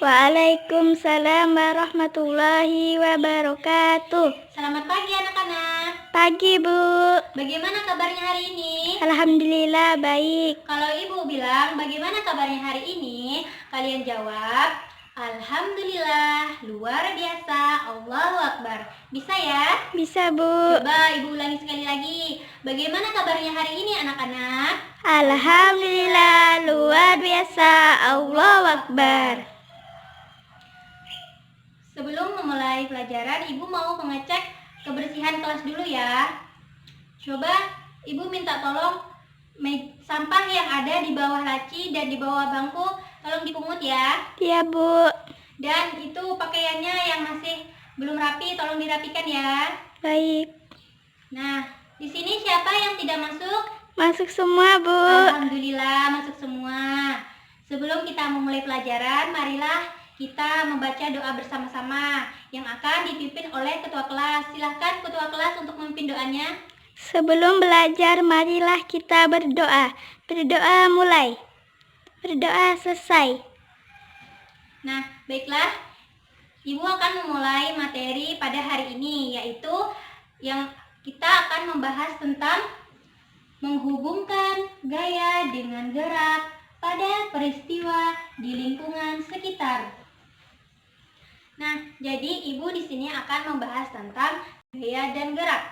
Waalaikumsalam warahmatullahi wabarakatuh. Selamat pagi anak-anak. Pagi, Bu. Bagaimana kabarnya hari ini? Alhamdulillah baik. Kalau ibu bilang bagaimana kabarnya hari ini, kalian jawab Alhamdulillah, luar biasa, Allahu Akbar. Bisa ya? Bisa, Bu. Coba ibu ulangi sekali lagi. Bagaimana kabarnya hari ini anak-anak? Alhamdulillah, luar biasa, Allahu Akbar. Sebelum memulai pelajaran, ibu mau mengecek kebersihan kelas dulu ya. Coba ibu minta tolong sampah yang ada di bawah laci dan di bawah bangku tolong dipungut ya. Iya, Bu. Dan itu pakaiannya yang masih belum rapi tolong dirapikan ya. Baik. Nah, di sini siapa yang tidak masuk? Masuk semua, Bu. Alhamdulillah masuk semua. Sebelum kita memulai pelajaran, marilah kita membaca doa bersama-sama yang akan dipimpin oleh ketua kelas. Silahkan ketua kelas untuk memimpin doanya. Sebelum belajar, marilah kita berdoa. Berdoa mulai. Berdoa selesai. Nah, baiklah. Ibu akan memulai materi pada hari ini, yaitu yang kita akan membahas tentang menghubungkan gaya dengan gerak pada peristiwa di lingkungan sekitar. Nah, jadi ibu di sini akan membahas tentang gaya dan gerak.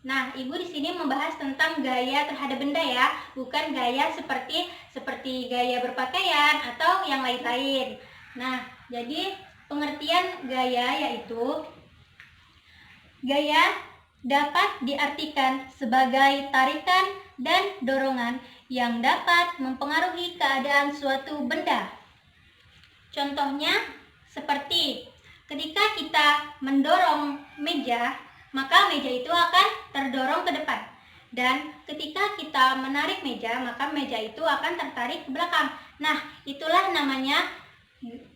Nah, ibu di sini membahas tentang gaya terhadap benda ya, bukan gaya seperti gaya berpakaian atau yang lain-lain. Nah, jadi pengertian gaya yaitu gaya dapat diartikan sebagai tarikan dan dorongan yang dapat mempengaruhi keadaan suatu benda. Contohnya seperti ketika kita mendorong meja, maka meja itu akan terdorong ke depan. Dan ketika kita menarik meja, maka meja itu akan tertarik ke belakang. Nah, itulah namanya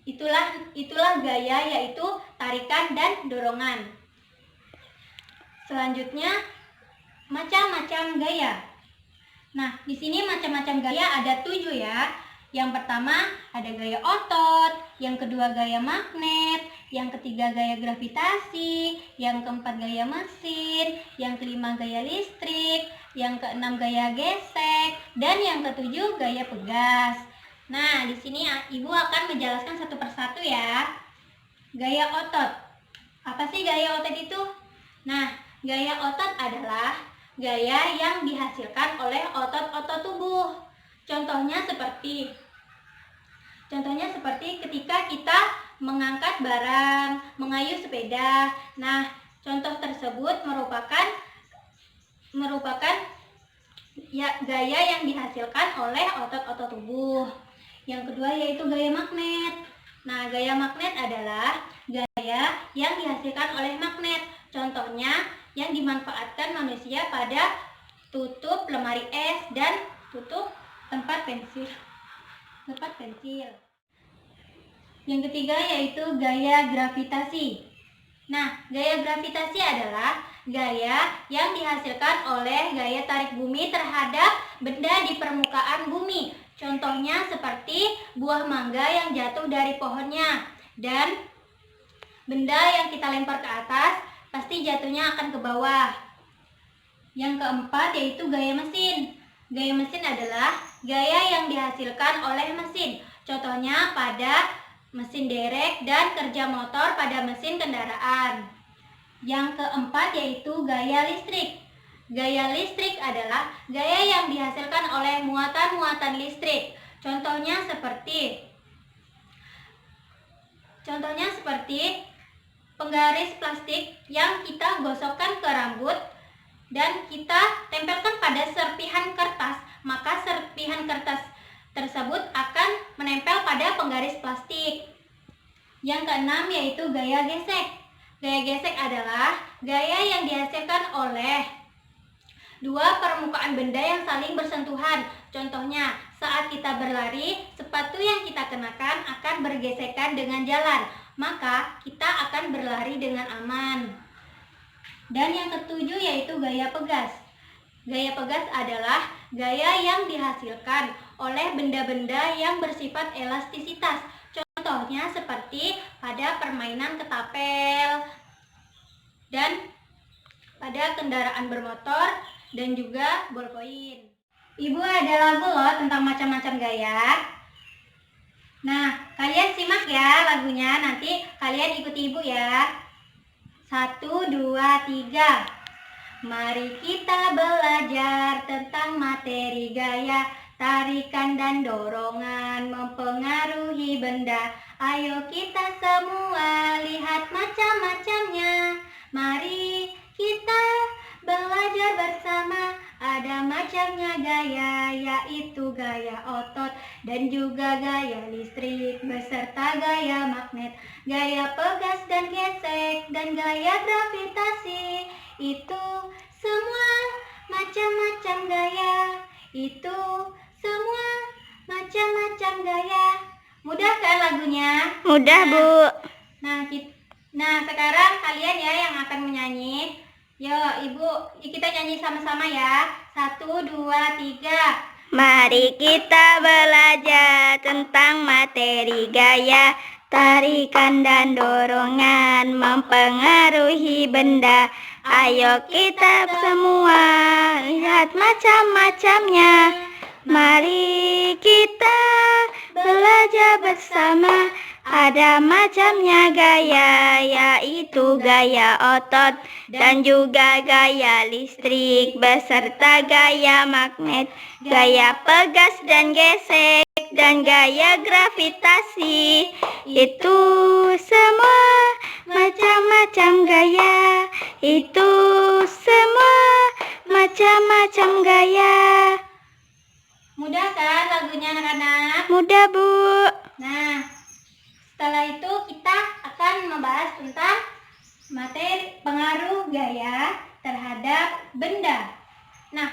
itulah gaya, yaitu tarikan dan dorongan. Selanjutnya, macam-macam gaya. Nah, di sini macam-macam gaya ada 7 ya. Yang pertama ada gaya otot, yang kedua gaya magnet, yang ketiga gaya gravitasi, yang keempat gaya mesin, yang kelima gaya listrik, yang keenam gaya gesek, dan yang ketujuh gaya pegas. Nah, di sini ibu akan menjelaskan satu persatu ya. Gaya otot. Apa sih gaya otot itu? Nah, gaya otot adalah gaya yang dihasilkan oleh otot-otot tubuh. Contohnya seperti ketika kita mengangkat barang, mengayuh sepeda. Nah, contoh tersebut merupakan ya, gaya yang dihasilkan oleh otot-otot tubuh. Yang kedua yaitu gaya magnet. Nah, gaya magnet adalah gaya yang dihasilkan oleh magnet. Contohnya yang dimanfaatkan manusia pada tutup lemari es dan tutup tempat pensil. Yang ketiga yaitu gaya gravitasi. Nah, gaya gravitasi adalah gaya yang dihasilkan oleh gaya tarik bumi terhadap benda di permukaan bumi. Contohnya seperti buah mangga yang jatuh dari pohonnya, dan benda yang kita lempar ke atas pasti jatuhnya akan ke bawah. Yang keempat yaitu gaya mesin. Gaya mesin adalah gaya yang dihasilkan oleh mesin. Contohnya pada mesin derek dan kerja motor pada mesin kendaraan. Yang keempat yaitu gaya listrik. Gaya listrik adalah gaya yang dihasilkan oleh muatan-muatan listrik. Contohnya seperti penggaris plastik yang kita gosokkan ke rambut dan kita tempelkan pada serpihan kertas, maka serpihan kertas tersebut akan menempel pada penggaris plastik. Yang keenam yaitu gaya gesek. Gaya gesek adalah gaya yang dihasilkan oleh dua permukaan benda yang saling bersentuhan. Contohnya, saat kita berlari, sepatu yang kita kenakan akan bergesekan dengan jalan, maka kita akan berlari dengan aman. Dan yang ketujuh yaitu gaya pegas. Gaya pegas adalah gaya yang dihasilkan oleh benda-benda yang bersifat elastisitas. Contohnya seperti pada permainan ketapel dan pada kendaraan bermotor dan juga ballpoint. Ibu ada lagu loh tentang macam-macam gaya. Nah, kalian simak ya lagunya, nanti kalian ikuti ibu ya. 1, 2, 3. Mari kita belajar tentang materi gaya, tarikan dan dorongan mempengaruhi benda. Ayo kita semua lihat macam-macamnya. Mari kita belajar bersama. Ada macamnya gaya, yaitu gaya otot dan juga gaya listrik beserta gaya magnet, gaya pegas dan gesek, dan gaya gravitasi. Itu semua macam-macam gaya. Itu semua macam-macam gaya. Mudah kan lagunya? Mudah, Bu. Nah, sekarang kalian ya yang akan menyanyi. Yo, Ibu, kita nyanyi sama-sama ya. 1, 2, 3. Mari kita belajar tentang materi gaya, tarikan dan dorongan mempengaruhi benda. Ayo kita semua lihat macam-macamnya. Mari kita belajar bersama. Ada macamnya gaya, yaitu gaya otot dan juga gaya listrik beserta gaya magnet, gaya pegas dan gesek, dan gaya gravitasi. Itu semua macam-macam gaya. Itu semua macam-macam gaya. Mudah kan lagunya anak-anak? Mudah, Bu. Nah, setelah itu kita akan membahas tentang materi pengaruh gaya terhadap benda. Nah,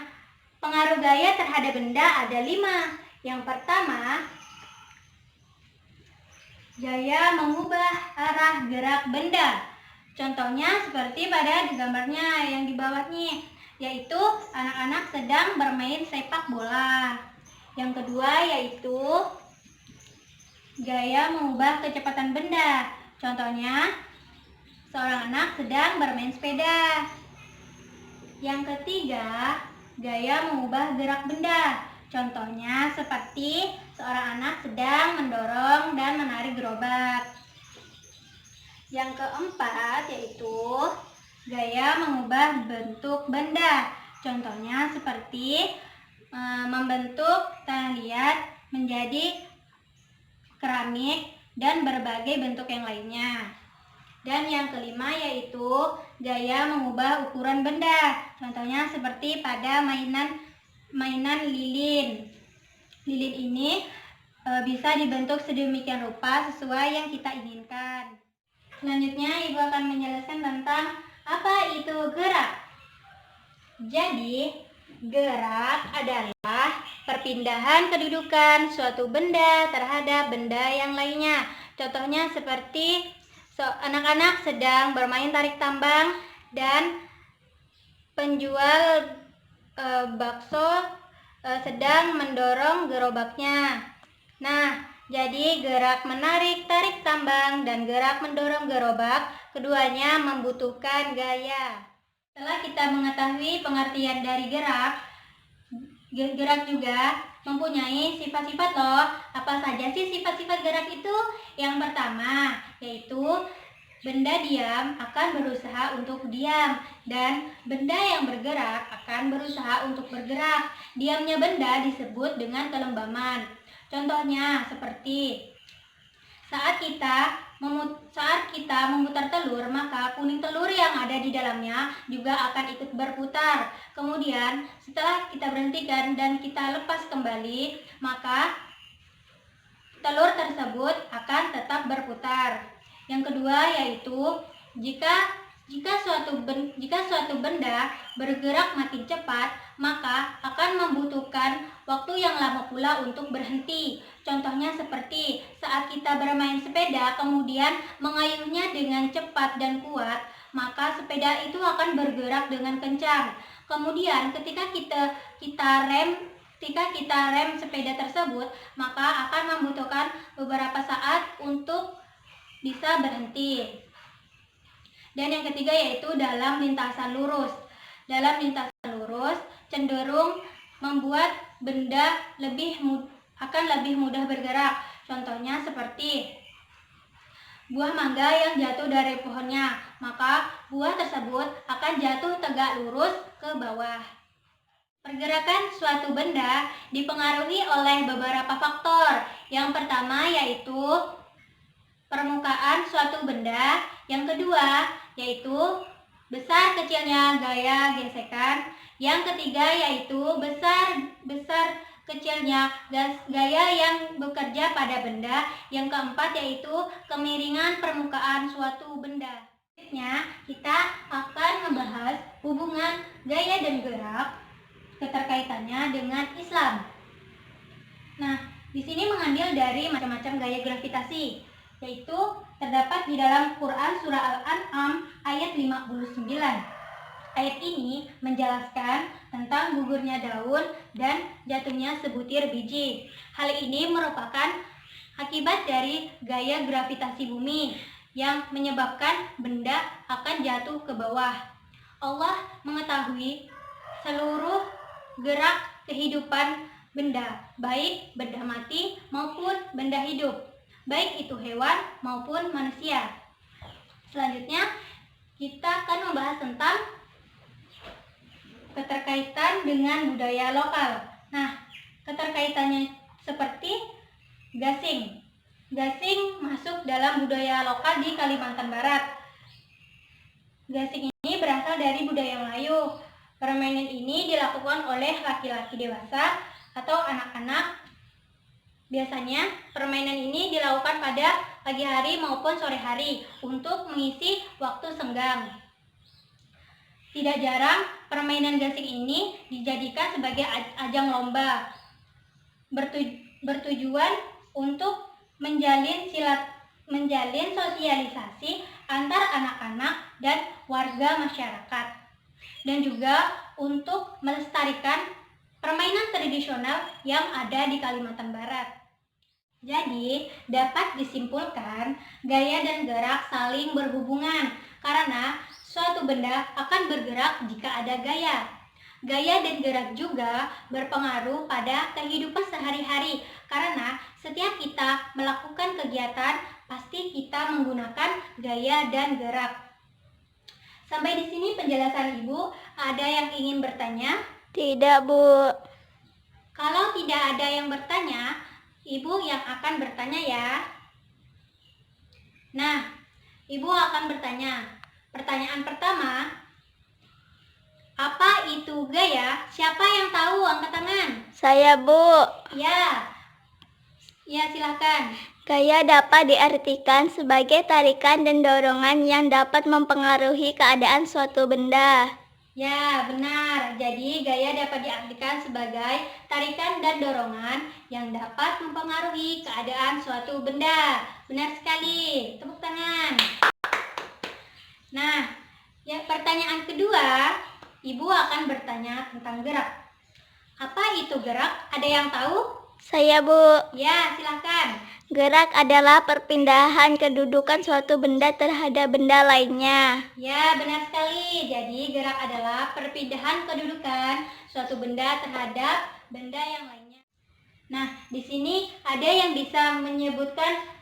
pengaruh gaya terhadap benda ada 5. Yang pertama, gaya mengubah arah gerak benda. Contohnya seperti pada gambarnya yang di bawah nih, yaitu anak-anak sedang bermain sepak bola. Yang kedua yaitu gaya mengubah kecepatan benda. Contohnya, seorang anak sedang bermain sepeda. Yang ketiga, gaya mengubah gerak benda. Contohnya seperti seorang anak sedang mendorong dan menarik gerobak. Yang keempat yaitu gaya mengubah bentuk benda. Contohnya seperti membentuk tanah liat menjadi keramik dan berbagai bentuk yang lainnya. Dan yang kelima yaitu gaya mengubah ukuran benda. Contohnya seperti pada mainan lilin. Lilin ini bisa dibentuk sedemikian rupa sesuai yang kita inginkan. Selanjutnya Ibu akan menjelaskan tentang apa itu gerak. Jadi, gerak adalah perpindahan kedudukan suatu benda terhadap benda yang lainnya. Contohnya seperti anak-anak sedang bermain tarik tambang dan penjual bakso sedang mendorong gerobaknya. Nah, jadi gerak menarik tarik tambang dan gerak mendorong gerobak, keduanya membutuhkan gaya. Setelah kita mengetahui pengertian dari gerak, gerak juga mempunyai sifat-sifat loh. Apa saja sih sifat-sifat gerak itu? Yang pertama yaitu benda diam akan berusaha untuk diam dan benda yang bergerak akan berusaha untuk bergerak. Diamnya benda disebut dengan kelembaman. Contohnya seperti saat kita memutar telur, maka kuning telur yang ada di dalamnya juga akan ikut berputar. Kemudian setelah kita berhentikan dan kita lepas kembali, maka telur tersebut akan tetap berputar. Yang kedua yaitu jika suatu benda bergerak makin cepat, maka akan membutuhkan waktu yang lama pula untuk berhenti. Contohnya seperti saat kita bermain sepeda kemudian mengayuhnya dengan cepat dan kuat, maka sepeda itu akan bergerak dengan kencang. Kemudian ketika kita rem Ketika kita rem sepeda tersebut, maka akan membutuhkan beberapa saat untuk bisa berhenti. Dan yang ketiga yaitu dalam lintasan lurus. Dalam lintasan lurus cenderung membuat benda akan lebih mudah bergerak. Contohnya seperti buah mangga yang jatuh dari pohonnya, maka buah tersebut akan jatuh tegak lurus ke bawah. Pergerakan suatu benda dipengaruhi oleh beberapa faktor. Yang pertama yaitu permukaan suatu benda. Yang kedua yaitu besar kecilnya gaya gesekan. Yang ketiga yaitu besar kecilnya gaya yang bekerja pada benda. Yang keempat yaitu kemiringan permukaan suatu benda. Selanjutnya kita akan membahas hubungan gaya dan gerak, keterkaitannya dengan Islam. Nah, di sini mengambil dari macam-macam gaya gravitasi, yaitu terdapat di dalam Quran surah Al-An'am ayat 59. Ayat ini menjelaskan tentang gugurnya daun dan jatuhnya sebutir biji. Hal ini merupakan akibat dari gaya gravitasi bumi yang menyebabkan benda akan jatuh ke bawah. Allah mengetahui seluruh gerak kehidupan benda, baik benda mati maupun benda hidup, baik itu hewan maupun manusia. Selanjutnya, kita akan membahas tentang keterkaitan dengan budaya lokal. Nah, keterkaitannya seperti gasing. Gasing masuk dalam budaya lokal di Kalimantan Barat. Gasing ini berasal dari budaya Melayu. Permainan ini dilakukan oleh laki-laki dewasa atau anak-anak. Biasanya permainan ini dilakukan pada pagi hari maupun sore hari untuk mengisi waktu senggang. Tidak jarang permainan gasing ini dijadikan sebagai ajang lomba. Bertujuan untuk menjalin sosialisasi antar anak-anak dan warga masyarakat, dan juga untuk melestarikan permainan tradisional yang ada di Kalimantan Barat. Jadi, dapat disimpulkan gaya dan gerak saling berhubungan karena suatu benda akan bergerak jika ada gaya. Gaya dan gerak juga berpengaruh pada kehidupan sehari-hari karena setiap kita melakukan kegiatan pasti kita menggunakan gaya dan gerak. Sampai di sini penjelasan Ibu. Ada yang ingin bertanya? Tidak, Bu. Kalau tidak ada yang bertanya, Ibu yang akan bertanya ya. Nah, Ibu akan bertanya. Pertanyaan pertama, apa itu gaya? Siapa yang tahu? Angkat tangan. Saya, Bu. Ya, silakan. Gaya dapat diartikan sebagai tarikan dan dorongan yang dapat mempengaruhi keadaan suatu benda. Ya, benar. Jadi, gaya dapat diartikan sebagai tarikan dan dorongan yang dapat mempengaruhi keadaan suatu benda. Benar sekali. Tepuk tangan. Nah, yang pertanyaan kedua, Ibu akan bertanya tentang gerak. Apa itu gerak? Ada yang tahu? Saya, Bu. Ya, silakan. Gerak adalah perpindahan kedudukan suatu benda terhadap benda lainnya. Ya, benar sekali. Jadi, gerak adalah perpindahan kedudukan suatu benda terhadap benda yang lainnya. Nah, di sini ada yang bisa menyebutkan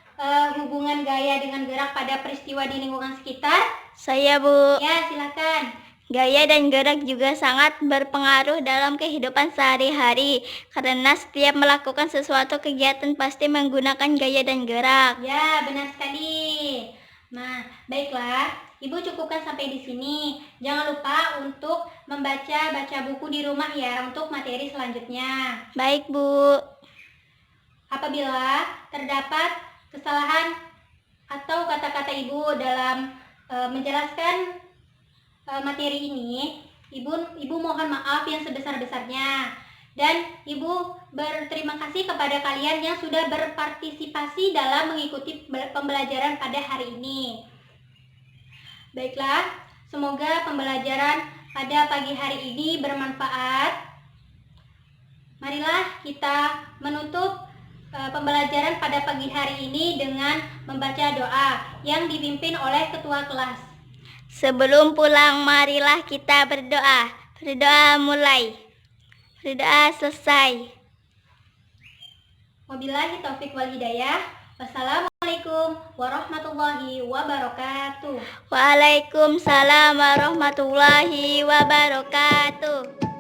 hubungan gaya dengan gerak pada peristiwa di lingkungan sekitar? Saya, Bu. Ya, silakan. Gaya dan gerak juga sangat berpengaruh dalam kehidupan sehari-hari karena setiap melakukan sesuatu kegiatan pasti menggunakan gaya dan gerak. Ya, benar sekali. Nah, baiklah. Ibu cukupkan sampai di sini. Jangan lupa untuk membaca buku di rumah ya untuk materi selanjutnya. Baik, Bu. Apabila terdapat kesalahan atau kata-kata Ibu dalam menjelaskan materi ini, Ibu mohon maaf yang sebesar-besarnya. Dan Ibu berterima kasih kepada kalian yang sudah berpartisipasi dalam mengikuti pembelajaran pada hari ini. Baiklah, semoga pembelajaran pada pagi hari ini bermanfaat. Marilah kita menutup pembelajaran pada pagi hari ini dengan membaca doa yang dipimpin oleh ketua kelas. Sebelum pulang, marilah kita berdoa. Berdoa mulai. Berdoa selesai. Wabillahi taufik wal hidayah. Wassalamualaikum warahmatullahi wabarakatuh. Waalaikumsalam warahmatullahi wabarakatuh.